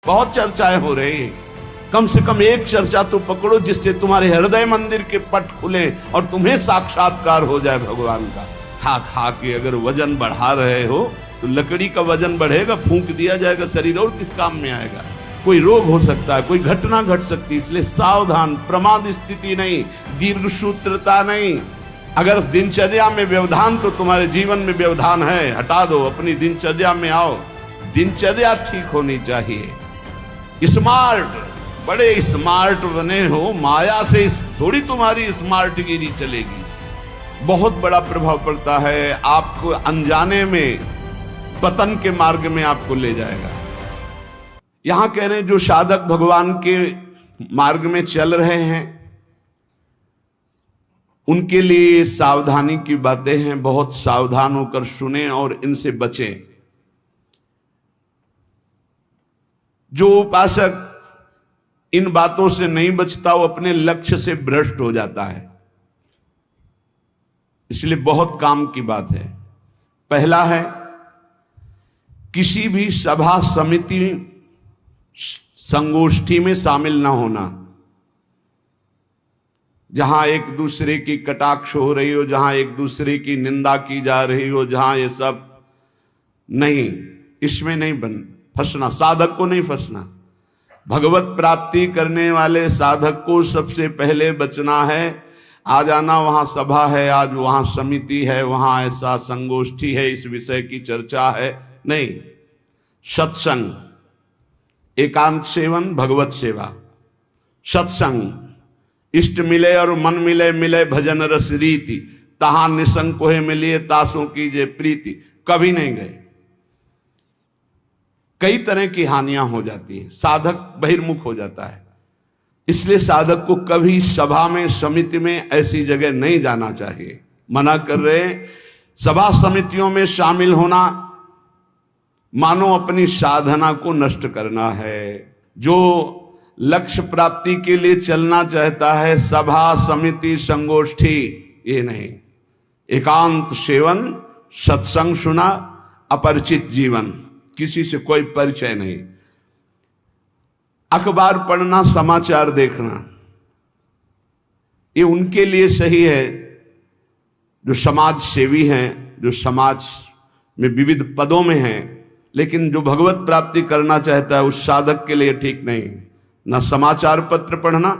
बहुत चर्चाएं हो रही, कम से कम एक चर्चा तो पकड़ो जिससे तुम्हारे हृदय मंदिर के पट खुले और तुम्हें साक्षात्कार हो जाए भगवान का। खा खा के अगर वजन बढ़ा रहे हो तो लकड़ी का वजन बढ़ेगा, फूंक दिया जाएगा शरीर, और किस काम में आएगा। कोई रोग हो सकता है, कोई घटना घट सकती है, इसलिए सावधान। प्रमाद स्थिति नहीं, दीर्घ सूत्रता नहीं। अगर दिनचर्या में व्यवधान तो तुम्हारे जीवन में व्यवधान है, हटा दो, अपनी दिनचर्या में आओ। दिनचर्या ठीक होनी चाहिए। स्मार्ट, बड़े स्मार्ट बने हो, माया से थोड़ी तुम्हारी स्मार्ट गिरी चलेगी। बहुत बड़ा प्रभाव पड़ता है, आपको अनजाने में पतन के मार्ग में आपको ले जाएगा। यहां कह रहे हैं जो साधक भगवान के मार्ग में चल रहे हैं उनके लिए सावधानी की बातें हैं। बहुत सावधान होकर सुने और इनसे बचें। जो उपासक इन बातों से नहीं बचता वो अपने लक्ष्य से भ्रष्ट हो जाता है। इसलिए बहुत काम की बात है। पहला है, किसी भी सभा समिति संगोष्ठी में शामिल ना होना जहां एक दूसरे की कटाक्ष हो रही हो, जहां एक दूसरे की निंदा की जा रही हो, जहां ये सब नहीं, इसमें नहीं फंसना। साधक को नहीं फंसना। भगवत प्राप्ति करने वाले साधक को सबसे पहले बचना है। आ जाना वहां सभा है, आज वहां समिति है, वहां ऐसा संगोष्ठी है, इस विषय की चर्चा है, नहीं। सत्संग, एकांत सेवन, भगवत सेवा, सत्संग, इष्ट मिले और मन मिले, मिले भजन रस रीति, तहां निसंग कोहे मिलिए, तासों की जे प्रीति। कभी नहीं गए। कई तरह की हानियां हो जाती हैं, साधक बहिर्मुख हो जाता है। इसलिए साधक को कभी सभा में, समिति में, ऐसी जगह नहीं जाना चाहिए। मना कर रहे। सभा समितियों में शामिल होना मानो अपनी साधना को नष्ट करना है। जो लक्ष्य प्राप्ति के लिए चलना चाहता है, सभा समिति संगोष्ठी, ये नहीं। एकांत सेवन, सत्संग सुना, अपरिचित जीवन, किसी से कोई परिचय नहीं। अखबार पढ़ना, समाचार देखना, ये उनके लिए सही है जो समाज सेवी हैं, जो समाज में विविध पदों में हैं। लेकिन जो भगवत प्राप्ति करना चाहता है उस साधक के लिए ठीक नहीं। न समाचार पत्र पढ़ना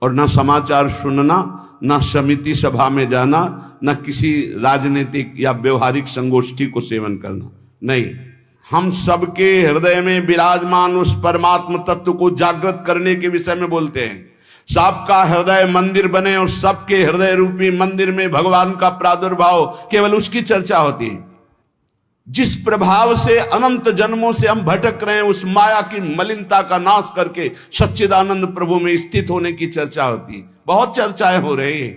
और न समाचार सुनना, न समिति सभा में जाना, न किसी राजनीतिक या व्यवहारिक संगोष्ठी को सेवन करना, नहीं। हम सबके हृदय में विराजमान उस परमात्म तत्व को जागृत करने के विषय में बोलते हैं। सबका हृदय मंदिर बने और सबके हृदय रूपी मंदिर में भगवान का प्रादुर्भाव, केवल उसकी चर्चा होती है। जिस प्रभाव से अनंत जन्मों से हम भटक रहे हैं, उस माया की मलिनता का नाश करके सच्चिदानंद प्रभु में स्थित होने की चर्चा होती है। बहुत चर्चाएं हो रही है,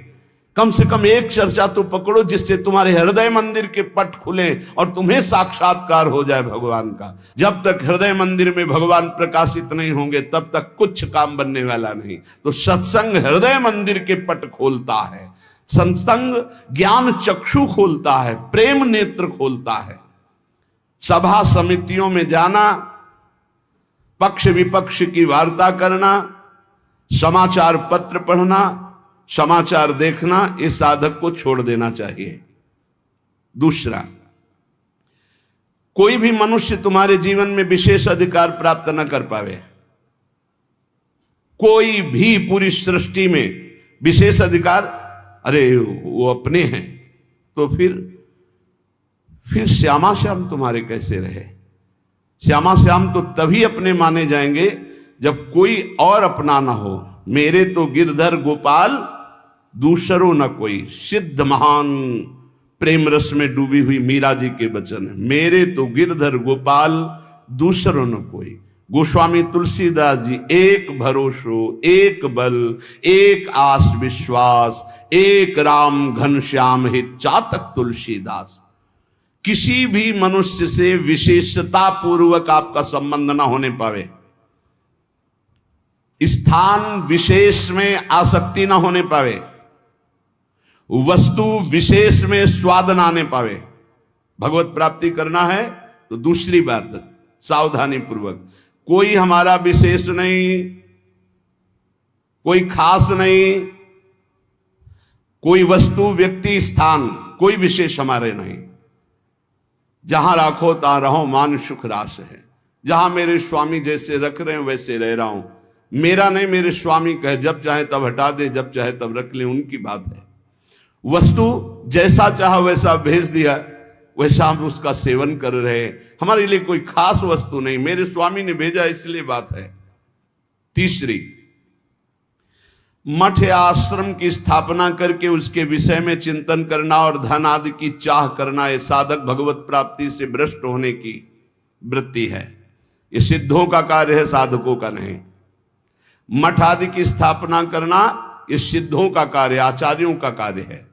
कम से कम एक चर्चा तो पकड़ो जिससे तुम्हारे हृदय मंदिर के पट खुले और तुम्हें साक्षात्कार हो जाए भगवान का। जब तक हृदय मंदिर में भगवान प्रकाशित नहीं होंगे तब तक कुछ काम बनने वाला नहीं। तो सत्संग हृदय मंदिर के पट खोलता है, सत्संग ज्ञान चक्षु खोलता है, प्रेम नेत्र खोलता है। सभा समितियों में जाना, पक्ष विपक्ष की वार्ता करना, समाचार पत्र पढ़ना, समाचार देखना, ये साधक को छोड़ देना चाहिए। दूसरा, कोई भी मनुष्य तुम्हारे जीवन में विशेष अधिकार प्राप्त न कर पावे। कोई भी पूरी सृष्टि में विशेष अधिकार, अरे वो अपने हैं, तो फिर श्यामा श्याम तुम्हारे कैसे रहे? श्यामा श्याम तो तभी अपने माने जाएंगे जब कोई और अपना ना हो। मेरे तो गिरधर गोपाल दूसरो न कोई, सिद्ध महान प्रेम रस में डूबी हुई मीरा जी के वचन है। मेरे तो गिरधर गोपाल दूसरो न कोई। गोस्वामी तुलसीदास जी, एक भरोसो, एक बल, एक आस विश्वास, एक राम घनश्याम हित चातक तुलसीदास। किसी भी मनुष्य से विशेषता पूर्वक आपका संबंध ना होने पावे, स्थान विशेष में आसक्ति ना होने पावे, वस्तु विशेष में स्वाद ना आने पावे। भगवत प्राप्ति करना है तो दूसरी बात सावधानी पूर्वक, कोई हमारा विशेष नहीं, कोई खास नहीं, कोई वस्तु, व्यक्ति, स्थान, कोई विशेष हमारे नहीं। जहां राखो ता रहो, मान सुख रास है। जहां मेरे स्वामी जैसे रख रहे हैं वैसे रह रहा हूं। मेरा नहीं, मेरे स्वामी कहे जब चाहे तब हटा दे, जब चाहे तब रख ले, उनकी बात है। वस्तु जैसा चाहा वैसा भेज दिया, वैसा हम उसका सेवन कर रहे हैं। हमारे लिए कोई खास वस्तु नहीं, मेरे स्वामी ने भेजा इसलिए बात है। तीसरी, मठ या आश्रम की स्थापना करके उसके विषय में चिंतन करना और धन आदि की चाह करना, यह साधक भगवत प्राप्ति से भ्रष्ट होने की वृत्ति है। ये सिद्धों का कार्य है, साधकों का नहीं। मठ आदि की स्थापना करना ये सिद्धों का कार्य, आचार्यों का कार्य है।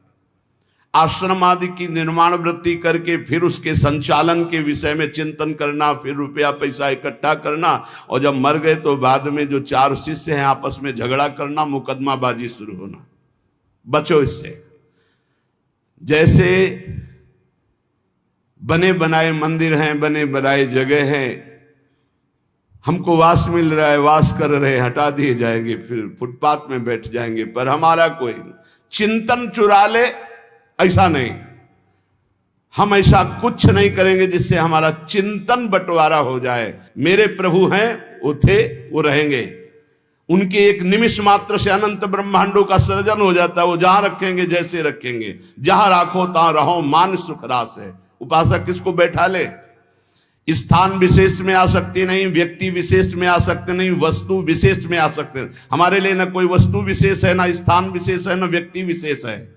आश्रम आदि की निर्माण वृत्ति करके फिर उसके संचालन के विषय में चिंतन करना, फिर रुपया पैसा इकट्ठा करना, और जब मर गए तो बाद में जो 4 शिष्य हैं आपस में झगड़ा करना, मुकदमाबाजी शुरू होना। बचो इससे। जैसे बने बनाए मंदिर हैं, बने बनाए जगह हैं, हमको वास मिल रहा है, वास कर रहे, हटा दिए जाएंगे, फिर फुटपाथ में बैठ जाएंगे, पर हमारा कोई चिंतन चुरा ले, ऐसा नहीं। हम ऐसा कुछ नहीं करेंगे जिससे हमारा चिंतन बंटवारा हो जाए। मेरे प्रभु हैं, वो थे, वो रहेंगे। उनके एक निमिष मात्र से अनंत ब्रह्मांडों का सृजन हो जाता है। वो जहां रखेंगे जैसे रखेंगे। जहां राखो तहां रहो, मान सुख रास है। उपासक किसको बैठा ले? स्थान विशेष में आ सकते नहीं, व्यक्ति विशेष में आ सकते नहीं, वस्तु विशेष में आ सकते नहीं। हमारे लिए ना कोई वस्तु विशेष है, ना स्थान विशेष है, ना व्यक्ति विशेष है।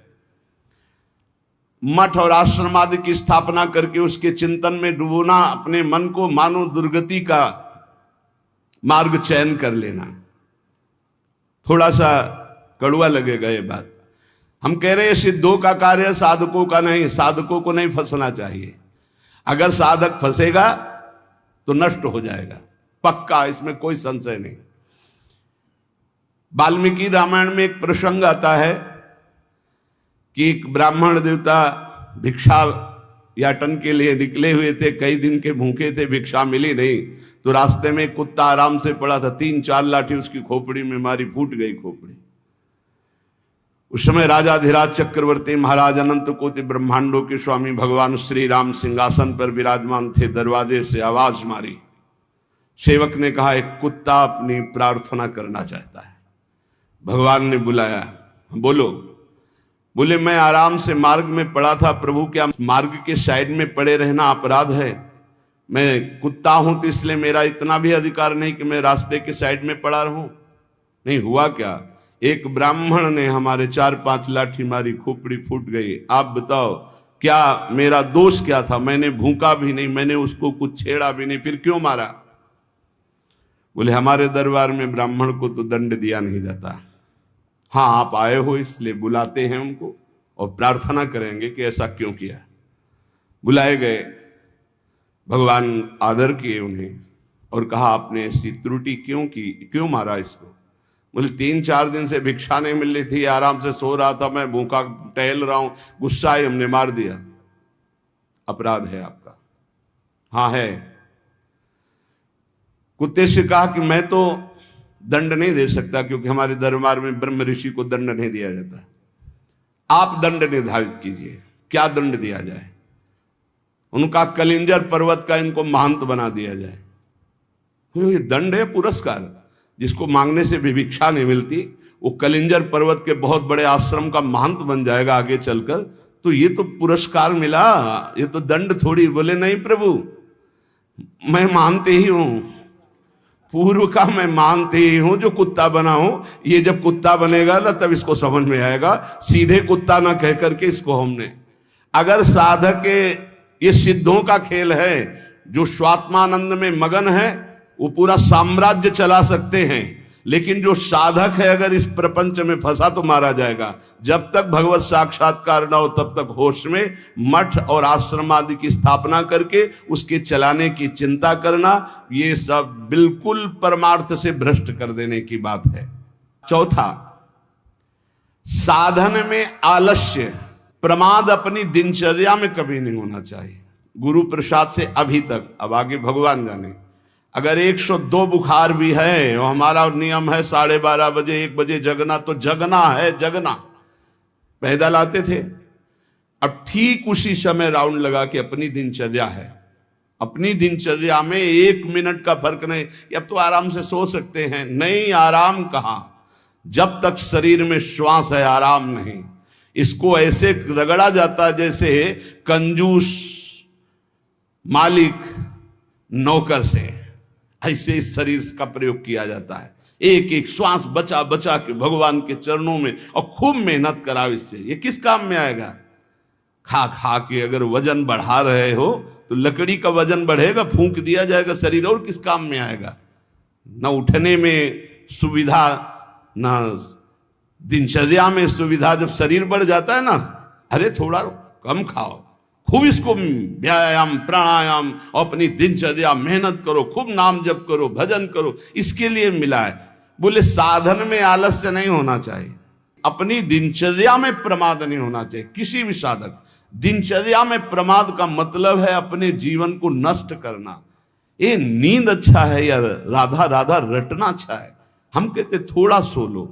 मठ और आश्रम आदि की स्थापना करके उसके चिंतन में डुबोना, अपने मन को मानो दुर्गति का मार्ग चयन कर लेना। थोड़ा सा कड़वा लगेगा ये बात। हम कह रहे हैं सिद्धों का कार्य, साधकों का नहीं। साधकों को नहीं फंसना चाहिए। अगर साधक फंसेगा तो नष्ट हो जाएगा, पक्का, इसमें कोई संशय नहीं। वाल्मीकि रामायण में एक प्रसंग आता है कि एक ब्राह्मण देवता भिक्षा याटन के लिए निकले हुए थे, कई दिन के भूखे थे, भिक्षा मिली नहीं, तो रास्ते में कुत्ता आराम से पड़ा था, 3-4 लाठी उसकी खोपड़ी में मारी, फूट गई खोपड़ी। उस समय राजाधिराज चक्रवर्ती महाराज अनंत कोटि ब्रह्मांडों के स्वामी भगवान श्री राम सिंहासन पर विराजमान थे। दरवाजे से आवाज मारी, सेवक ने कहा एक कुत्ता अपनी प्रार्थना करना चाहता है। भगवान ने बुलाया, बोलो। बोले मैं आराम से मार्ग में पड़ा था प्रभु, क्या मार्ग के साइड में पड़े रहना अपराध है? मैं कुत्ता हूं तो इसलिए मेरा इतना भी अधिकार नहीं कि मैं रास्ते के साइड में पड़ा रहूं? नहीं, हुआ क्या, एक ब्राह्मण ने हमारे 4-5 लाठी मारी, खोपड़ी फूट गई। आप बताओ क्या मेरा दोष क्या था? मैंने भूखा भी नहीं, मैंने उसको कुछ छेड़ा भी नहीं, फिर क्यों मारा? बोले हमारे दरबार में ब्राह्मण को तो दंड दिया नहीं जाता। हाँ, आप आए हो इसलिए बुलाते हैं उनको और प्रार्थना करेंगे कि ऐसा क्यों किया। बुलाए गए, भगवान आदर किए उन्हें और कहा आपने ऐसी त्रुटि क्यों की, क्यों मारा इसको? बोले 3-4 दिन से भिक्षा नहीं मिल रही थी, आराम से सो रहा था, मैं भूखा टहल रहा हूं, गुस्सा है, हमने मार दिया। अपराध है आपका? हाँ है। कुत्ते से कहा कि मैं तो दंड नहीं दे सकता क्योंकि हमारे दरबार में ब्रह्म ऋषि को दंड नहीं दिया जाता। आप दंड निर्धारित कीजिए, क्या दंड दिया जाए? उनका कलिंजर पर्वत का इनको महंत बना दिया जाए। ये दंड है, पुरस्कार। जिसको मांगने से भी भिक्षा नहीं मिलती, वो कलिंजर पर्वत के बहुत बड़े आश्रम का महंत बन जाएगा आगे चलकर, तो ये तो पुरस्कार मिला, ये तो दंड थोड़ी। बोले नहीं प्रभु, मैं मानते ही हूं, पूर्व का मैं मानते ही हूं, जो कुत्ता बना हूं, ये जब कुत्ता बनेगा ना तब इसको समझ में आएगा। सीधे कुत्ता ना कह करके इसको हमने, अगर साधक ये सिद्धों का खेल है, जो स्वात्मानंद में मगन है वो पूरा साम्राज्य चला सकते हैं, लेकिन जो साधक है अगर इस प्रपंच में फंसा तो मारा जाएगा। जब तक भगवत साक्षात्कार ना हो तब तक होश में मठ और आश्रम आदि की स्थापना करके उसके चलाने की चिंता करना, ये सब बिल्कुल परमार्थ से भ्रष्ट कर देने की बात है। चौथा, साधन में आलस्य, प्रमाद अपनी दिनचर्या में कभी नहीं होना चाहिए। गुरु प्रसाद से अभी तक, अब आगे भगवान जाने, अगर 102 बुखार भी है और हमारा नियम है 12:30 बजे 1 बजे जगना, तो जगना है, जगना। पैदल आते थे, अब ठीक उसी समय राउंड लगा के अपनी दिनचर्या है, अपनी दिनचर्या में 1 मिनट का फर्क नहीं। अब तो आराम से सो सकते हैं, नहीं, आराम कहां, जब तक शरीर में श्वास है आराम नहीं। इसको ऐसे रगड़ा जाता है जैसे कंजूस मालिक नौकर से, ऐसे इस शरीर का प्रयोग किया जाता है। एक एक श्वास बचा बचा के भगवान के चरणों में, और खूब मेहनत कराओ इससे। ये किस काम में आएगा? खा खा के अगर वजन बढ़ा रहे हो तो लकड़ी का वजन बढ़ेगा, फूंक दिया जाएगा शरीर, और किस काम में आएगा? न उठने में सुविधा, न दिनचर्या में सुविधा। जब शरीर बढ़ जाता है ना, अरे थोड़ा कम खाओ, खूब इसको व्यायाम प्राणायाम और अपनी दिनचर्या मेहनत करो, खूब नाम जप करो, भजन करो, इसके लिए मिला है। बोले साधन में आलस्य नहीं होना चाहिए, अपनी दिनचर्या में प्रमाद नहीं होना चाहिए। किसी भी साधक दिनचर्या में प्रमाद का मतलब है अपने जीवन को नष्ट करना। ये नींद अच्छा है या राधा राधा रटना अच्छा है? हम कहते थोड़ा सो लो।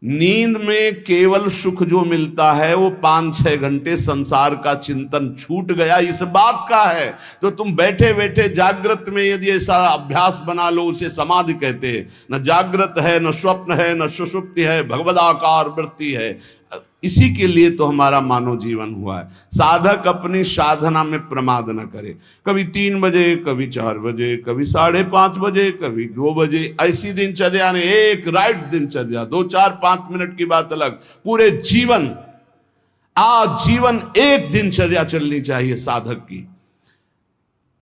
नींद में केवल सुख जो मिलता है वो 5-6 घंटे संसार का चिंतन छूट गया, इस बात का है। तो तुम बैठे बैठे जागृत में यदि ऐसा अभ्यास बना लो, उसे समाधि कहते हैं। न जागृत है, न स्वप्न है, न सुषुप्ति है, भगवदाकार वृत्ति है। इसी के लिए तो हमारा मानव जीवन हुआ है। साधक अपनी साधना में प्रमाद न करे। कभी 3 बजे, कभी 4 बजे, कभी 5:30 बजे, कभी 2 बजे, ऐसी दिनचर्या ने, एक राइट दिनचर्या, 2, 4, 5 मिनट की बात अलग, पूरे जीवन, आजीवन एक दिनचर्या चलनी चाहिए साधक की।